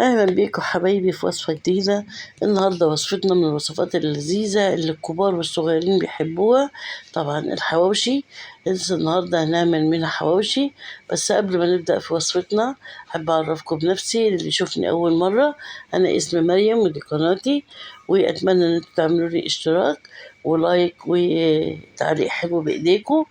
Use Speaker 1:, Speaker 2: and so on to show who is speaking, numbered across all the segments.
Speaker 1: أهلا بيكم حبايبي في وصفة جديدة. النهاردة وصفتنا من الوصفات اللذيذة اللي الكبار والصغيرين بيحبوها، طبعا الحواوشي. النهاردة هنعمل منها حواوشي. بس قبل ما نبدأ في وصفتنا أحب أعرفكم بنفسي. اللي يشوفني أول مرة، أنا اسمي مريم ودي قناتي، وأتمنى إن انتوا تعملوا لي اشتراك ولايك وتعليق حلو بإيديكم.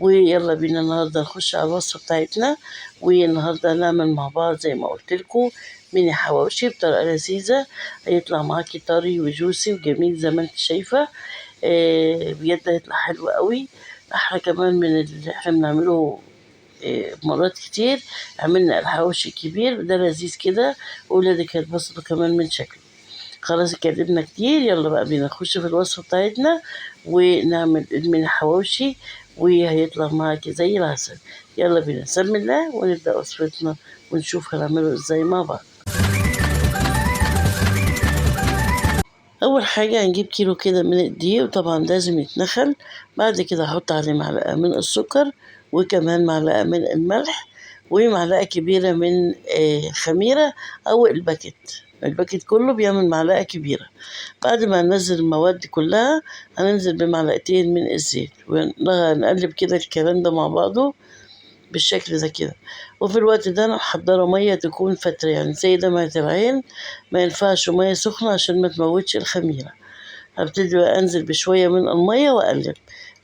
Speaker 1: ويلا بينا النهاردة نخش على الوصفة بتاعتنا. والنهاردة هنعمل مع بعض زي ما قلت لكم ميني حواوشي بطريقة لذيذة. هيطلع معاكي طري وجوسي وجميل زي ما انت شايفة. بجد هيطلع حلو قوي، احلى كمان من اللي احنا بنعمله مرات كتير. عملنا الحواوشي الكبير ده لذيذ كده، وولادك هيتبسطوا كمان من شكله. خلاص اتكلمنا كتير، يلا بقى بينا نخش في الوصفة بتاعتنا ونعمل الميني حواوشي وهيطلع معاكي زي العسل. يلا بينا نسمي الله ونبدأ وصفتنا ونشوف هنعمله ازاي مع بعض. اول حاجه هنجيب كيلو كده من الدقيق، وطبعا لازم يتنخل. بعد كده احط عليه معلقه من السكر، وكمان معلقه من الملح، ومعلقه كبيره من خميره او الباكيت كله بيعمل معلقه كبيره. بعد ما ننزل المواد كلها هننزل بمعلقتين من الزيت ونقلب كده الكلام ده مع بعضه بالشكل ده كده. وفي الوقت ده انا محضره ميه تكون فتره، يعني زي دمعة العين. ما ينفعش ميه سخنه عشان ما تموتش الخميره. هبتدي بقى انزل بشويه من الميه واقلب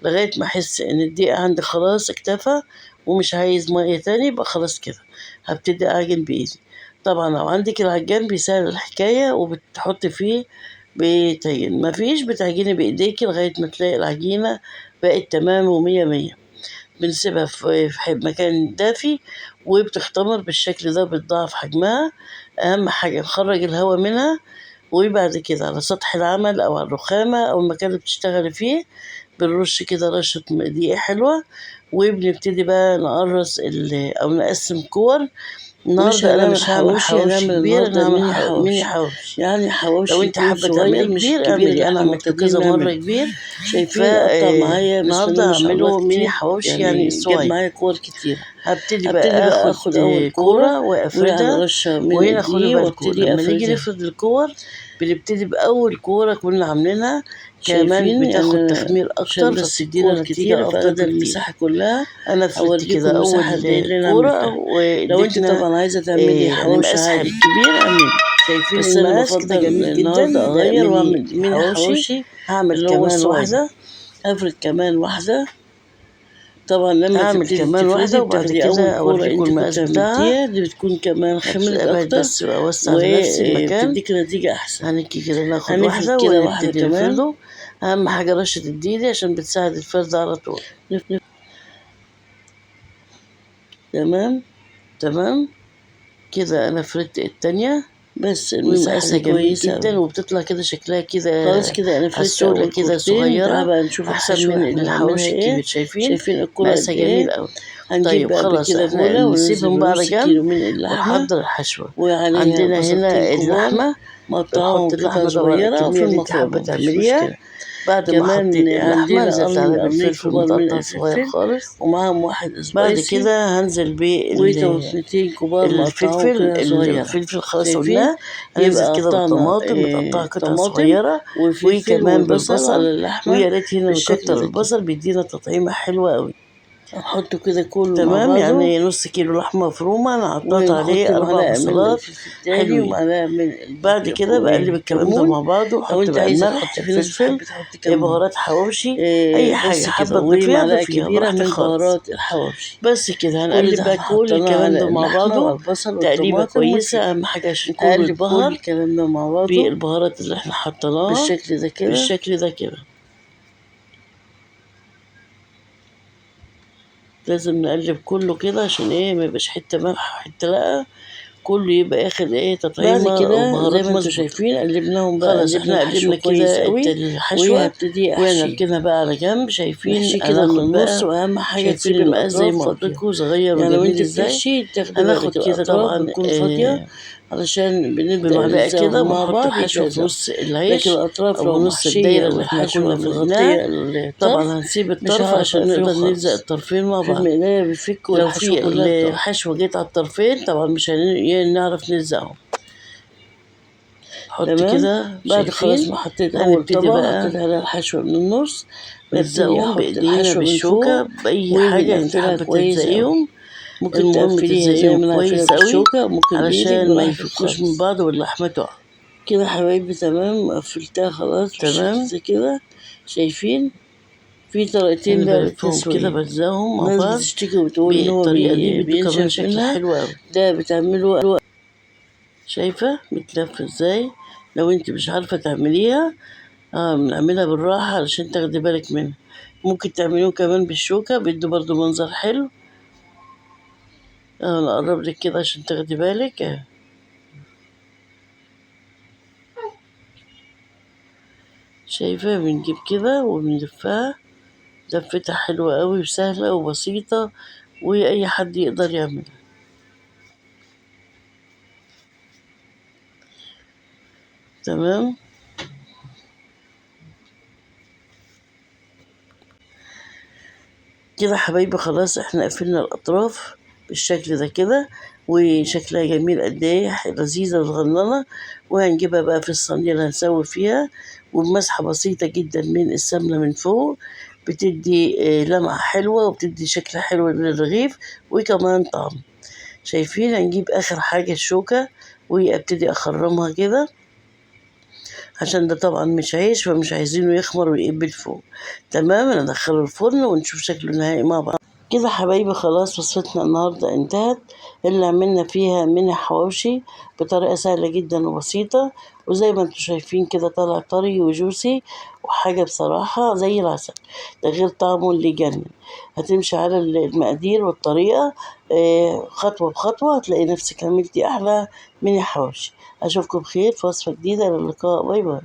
Speaker 1: لغايه ما احس ان الدقيق عندي خلاص اكتفى ومش عايز ميه تاني، يبقى خلاص كده هبتدي اعجن بايدي. طبعا لو عندك العجان بيسهل الحكايه وبتحط فيه بتعجن، مفيش بتعجني بايديكي لغايه ما تلاقي العجينه بقت تمام ومية مية. بنسيبها في مكان دافي وبتختمر بالشكل ده، بتضاعف حجمها. أهم حاجة نخرج الهواء منها. وبعد كده على سطح العمل أو على الرخامة أو المكان اللي بتشتغلي فيه بنرش كده رشة دقيق حلوة، وبنبتدي بقى نقرص أو نقسم كور. النهارده انا مش هعمل حواوشي كبير، انا هعمل ميني حواوشي.
Speaker 2: يعني حواوشي
Speaker 1: لو انت حابه تعمليه كبير اعملي، انا عملته كذا مره كبير.
Speaker 2: شايفين قطع معايا، بس
Speaker 1: النهارده
Speaker 2: ما شاء الله
Speaker 1: هعمله ميني
Speaker 2: كتير،
Speaker 1: حواوشي
Speaker 2: يعني
Speaker 1: يعني
Speaker 2: جاب
Speaker 1: صغير.
Speaker 2: معايا كور كتير.
Speaker 1: هبتدي بقى اخد
Speaker 2: اول
Speaker 1: كوره
Speaker 2: ويعني
Speaker 1: وافردها.
Speaker 2: رشه من
Speaker 1: وهنا خدوا
Speaker 2: الدقيق
Speaker 1: بالكم
Speaker 2: وابتدي
Speaker 1: لما نيجي
Speaker 2: افردها.
Speaker 1: نفرد الكور بنبتدي باول كوره كنا عاملينها، كمان
Speaker 2: شايفين
Speaker 1: بتاخد
Speaker 2: يعني
Speaker 1: تخمير
Speaker 2: عشان
Speaker 1: اكتر
Speaker 2: بس
Speaker 1: فبتدينا
Speaker 2: الكور
Speaker 1: نتيجه
Speaker 2: كتير
Speaker 1: افضل
Speaker 2: فاخد
Speaker 1: بكتير.
Speaker 2: المساحه كلها.
Speaker 1: انا فردت
Speaker 2: اوريكم
Speaker 1: كده
Speaker 2: المساحه قد ايه
Speaker 1: اول
Speaker 2: اللي انا
Speaker 1: كوره
Speaker 2: عملتها. لو انت
Speaker 1: واديتنا
Speaker 2: طبعا عايزه تعملي حواوشي
Speaker 1: مقاس
Speaker 2: عادي
Speaker 1: حلو.
Speaker 2: كبير اعملي،
Speaker 1: شايفين
Speaker 2: بس انا
Speaker 1: المقاس كده
Speaker 2: بفضل
Speaker 1: جميل جدا.
Speaker 2: النهارده
Speaker 1: ده
Speaker 2: اغير
Speaker 1: ميني
Speaker 2: واعمل
Speaker 1: ميني حواوشي. هعمل
Speaker 2: اللي هو
Speaker 1: كمان
Speaker 2: الصغير.
Speaker 1: واحده.
Speaker 2: هفرد كمان واحده. طبعا لما
Speaker 1: هعمل
Speaker 2: تبتدي
Speaker 1: كمان واحده
Speaker 2: تفردي
Speaker 1: وبعد
Speaker 2: بتاخدي اول
Speaker 1: كده
Speaker 2: كورة
Speaker 1: اوريكم
Speaker 2: انت كنت
Speaker 1: المقاس بتاعها.
Speaker 2: عملتيها، دي بتكون كمان خمرت
Speaker 1: ابعد
Speaker 2: اكتر
Speaker 1: بس اوسع لنفسي المكان.
Speaker 2: وبتديك نتيجة احسن.
Speaker 1: هنكي كده ناخد
Speaker 2: هنفرد
Speaker 1: واحده
Speaker 2: كده واحدة
Speaker 1: ونبتدي
Speaker 2: كمان.
Speaker 1: نفرده. اهم حاجه رشه الدقيق دي عشان بتساعد الفرد على طول.
Speaker 2: تمام
Speaker 1: تمام كده انا فردت التانية،
Speaker 2: بس المساحة
Speaker 1: ومقاسها
Speaker 2: دي
Speaker 1: جميل
Speaker 2: كويسة
Speaker 1: جدا
Speaker 2: اوي.
Speaker 1: وبتطلع كده شكلها كده
Speaker 2: خلاص كده انا فردت
Speaker 1: عسولة
Speaker 2: اول
Speaker 1: كده
Speaker 2: كورتين. تعالى
Speaker 1: صغيرة،
Speaker 2: بقى نشوف
Speaker 1: أحسن
Speaker 2: الحشوة
Speaker 1: من
Speaker 2: احنا هنعملها
Speaker 1: الحواوشي
Speaker 2: ايه.
Speaker 1: الكبير. شايفين
Speaker 2: شايفين الكورة قد
Speaker 1: مقاسها جميل
Speaker 2: ايه.
Speaker 1: أوي.
Speaker 2: هنجيب
Speaker 1: طيب
Speaker 2: بقى قبل
Speaker 1: خلاص
Speaker 2: كده
Speaker 1: احنا
Speaker 2: بولة وننزل
Speaker 1: نسيبهم بقى على
Speaker 2: بنص
Speaker 1: جنب
Speaker 2: كيلو من اللحمة
Speaker 1: ونحضر الحشوة.
Speaker 2: وعليها
Speaker 1: عندنا
Speaker 2: بصلتين
Speaker 1: هنا
Speaker 2: كبار
Speaker 1: اللحمة.
Speaker 2: مقطعهم
Speaker 1: بنحط
Speaker 2: قطع
Speaker 1: اللحمة طبعا
Speaker 2: صغيرة
Speaker 1: الكمية
Speaker 2: في
Speaker 1: اللي انت حابة
Speaker 2: المفروم مفيش
Speaker 1: تعمليها.
Speaker 2: مشكلة.
Speaker 1: بعد ما
Speaker 2: كمان
Speaker 1: حطيت اللحمة
Speaker 2: عندنا
Speaker 1: نزلت عليها
Speaker 2: قرنين
Speaker 1: بالفلفل
Speaker 2: كبار من
Speaker 1: متقطع صغير
Speaker 2: الفلفل
Speaker 1: خالص.
Speaker 2: ومعاهم واحد
Speaker 1: بعد
Speaker 2: سبايسي
Speaker 1: كده هنزل
Speaker 2: وطماطمتين كبار مقطعهم
Speaker 1: الفلفل
Speaker 2: قطع صغيرة.
Speaker 1: الفلفل خلاص
Speaker 2: شايفين؟
Speaker 1: قلناه. هننزل
Speaker 2: يبقى
Speaker 1: كده
Speaker 2: قطعنا
Speaker 1: بالطماطم متقطعة قطع
Speaker 2: طماطم
Speaker 1: صغيرة،
Speaker 2: وفلفل
Speaker 1: وكمان
Speaker 2: وبصل
Speaker 1: بالبصل.
Speaker 2: على اللحمة
Speaker 1: ويا ريت هنا
Speaker 2: بالشكل
Speaker 1: نكتر
Speaker 2: ده كده.
Speaker 1: البصل بيدينا تطعيمة حلوة قوي.
Speaker 2: نحطه كده كله مع
Speaker 1: تمام،
Speaker 2: بعضه
Speaker 1: يعني نص كيلو لحمة مفرومة أنا قطعت
Speaker 2: ونحط
Speaker 1: عليه 4
Speaker 2: معلقة من
Speaker 1: بصلات
Speaker 2: الفلفل التاني
Speaker 1: حلوين.
Speaker 2: ومعلقة من
Speaker 1: بعد كده بقلب الكلام ده
Speaker 2: الكمون.
Speaker 1: مع بعض
Speaker 2: لو
Speaker 1: وأحط
Speaker 2: انت
Speaker 1: بقى
Speaker 2: عايزة
Speaker 1: الملح
Speaker 2: تحطي، في ناس
Speaker 1: الفلفل
Speaker 2: بتحب تحط كمون.
Speaker 1: بهارات حواوشي. أي حاجة
Speaker 2: بس كده،
Speaker 1: حابة تضيفيها
Speaker 2: ومعلقة
Speaker 1: ضيفيها
Speaker 2: كبيرة
Speaker 1: براحتك
Speaker 2: من
Speaker 1: خالص.
Speaker 2: بهارات الحواوشي.
Speaker 1: بس كده
Speaker 2: كل
Speaker 1: هنقلب
Speaker 2: ده
Speaker 1: بقى
Speaker 2: احنا
Speaker 1: كل
Speaker 2: حطيناه
Speaker 1: الكلام
Speaker 2: على
Speaker 1: ده مع
Speaker 2: اللحمة
Speaker 1: بعضه
Speaker 2: والبصل
Speaker 1: تقليبة
Speaker 2: والطماطم
Speaker 1: كويسة.
Speaker 2: والفلفل.
Speaker 1: أهم حاجة عشان كله
Speaker 2: هقلب كل
Speaker 1: يتبهر
Speaker 2: الكلام ده مع بعضه
Speaker 1: بالبهارات اللي احنا حطيناها
Speaker 2: بالشكل ده كده.
Speaker 1: بالشكل ده كده. لازم نقلب كله كده عشان ايه ما يبقاش حتة ملح وحتة لأ، كله يبقى اخد ايه
Speaker 2: بعد
Speaker 1: تطعيمة
Speaker 2: كده زي
Speaker 1: وبهارات
Speaker 2: ما انتوا
Speaker 1: مظبوطة.
Speaker 2: شايفين قلبناهم بقى،
Speaker 1: خلاص
Speaker 2: قلبنا
Speaker 1: احنا
Speaker 2: الحشو
Speaker 1: قلبنا
Speaker 2: كويس
Speaker 1: كده
Speaker 2: قوي
Speaker 1: الحشوة
Speaker 2: وهبتدي احشي.
Speaker 1: وهنركنها بقى على جنب. شايفين
Speaker 2: نحشي
Speaker 1: انا
Speaker 2: كده من
Speaker 1: هاخد
Speaker 2: النص،
Speaker 1: بقى،
Speaker 2: واهم حاجة
Speaker 1: شايفين
Speaker 2: تسيبي
Speaker 1: المقاس زي
Speaker 2: الاطراف
Speaker 1: ما قلت
Speaker 2: فاضية.
Speaker 1: لكم صغير
Speaker 2: يعني
Speaker 1: وجميل
Speaker 2: وانت
Speaker 1: ازاي.
Speaker 2: بتحشي تاخدي
Speaker 1: هناخد
Speaker 2: بالك
Speaker 1: كده
Speaker 2: الاطراف
Speaker 1: طبعا
Speaker 2: بتكون فاضية علشان بنبدأ
Speaker 1: بمعلقة كده
Speaker 2: نلزقهم مع
Speaker 1: ونحط
Speaker 2: بعض
Speaker 1: الحشوة في
Speaker 2: يتلزقوا.
Speaker 1: نص
Speaker 2: لكن
Speaker 1: العيش
Speaker 2: الاطراف
Speaker 1: او
Speaker 2: لو
Speaker 1: نص
Speaker 2: محشية
Speaker 1: الدايرة اللي احنا
Speaker 2: والحشوة
Speaker 1: كنا فرناها.
Speaker 2: مغطية الطرف
Speaker 1: طبعا هنسيب
Speaker 2: مش
Speaker 1: الطرف
Speaker 2: هعرف
Speaker 1: عشان
Speaker 2: اقفله
Speaker 1: نقدر نلزق
Speaker 2: خالص.
Speaker 1: الطرفين مع
Speaker 2: في
Speaker 1: بعض.
Speaker 2: المقلاية بيفك
Speaker 1: لو
Speaker 2: والحشوة
Speaker 1: في
Speaker 2: كلها بتقع.
Speaker 1: الحشوة جيت على الطرفين طبعا مش نعرف نلزقهم. حط كده.
Speaker 2: بعد خلاص ما حطيت أول طبقة حطيت عليها الحشوة من النص،
Speaker 1: نلزقهم بإيدينا بالشوكة بأي حاجة انت حابة تلزقيهم.
Speaker 2: ممكن
Speaker 1: المهم
Speaker 2: تقفليها زي ما أنا
Speaker 1: تلزقيهم
Speaker 2: قافلها
Speaker 1: كويس قوي
Speaker 2: بالشوكة، ممكن
Speaker 1: علشان ما
Speaker 2: بإيدك
Speaker 1: يفكوش من بعض واللحمة تقع.
Speaker 2: كده حبايبي تمام، قفلتها خلاص
Speaker 1: تمام.
Speaker 2: زي كده. شايفين في طريقتين بقى للتسوية
Speaker 1: كده بلزقهم مع
Speaker 2: الناس
Speaker 1: بعض.
Speaker 2: بتشتكي وتقول إن هو
Speaker 1: بالطريقة دي بيدوا كمان
Speaker 2: بينشف
Speaker 1: شكل
Speaker 2: منها.
Speaker 1: حلو قوي.
Speaker 2: ده بتعمله
Speaker 1: شايفة بتلف ازاي؟ لو انت مش عارفة تعمليها بنعملها بالراحة علشان تاخدي بالك منها. ممكن تعملوه كمان بالشوكة، بيدوا برضو منظر حلو. نقرب لك كده عشان تاخدي بالك. شايفة بنجيب كده وبنلفها لفتها حلوة قوي وسهلة وبسيطة، وأي حد يقدر يعملها. تمام. كده حبايبي خلاص احنا قفلنا الأطراف بالشكل ده كده، وشكلها جميل قد ايه، لذيذة وصغننة. وهنجيبها بقى في الصينية اللي هنسوي فيها، وبمسحة بسيطة جدا من السمنة من فوق بتدي لمعة حلوة وبتدي شكل حلو للرغيف وكمان طعم. شايفين؟ هنجيب آخر حاجة الشوكة وابتدي أخرمها كده، عشان ده طبعا مش عيش فمش عايزينه يخمر ويقبل فوق. تمام. ندخله الفرن ونشوف شكله النهائي مع بعض. كده حبايبي خلاص وصفتنا النهاردة انتهت، اللي عملنا فيها من حواوشي بطريقة سهلة جدا وبسيطة، وزي ما انتم شايفين كده طالع طري وجوسي وحاجة بصراحة زي العسل، ده غير طعمه اللي يجنن. هتمشي على المقادير والطريقة خطوة بخطوة، هتلاقي نفسك عملتي أحلى من الحواوشي. أشوفكم بخير في وصفة جديدة، للقاء، باي باي.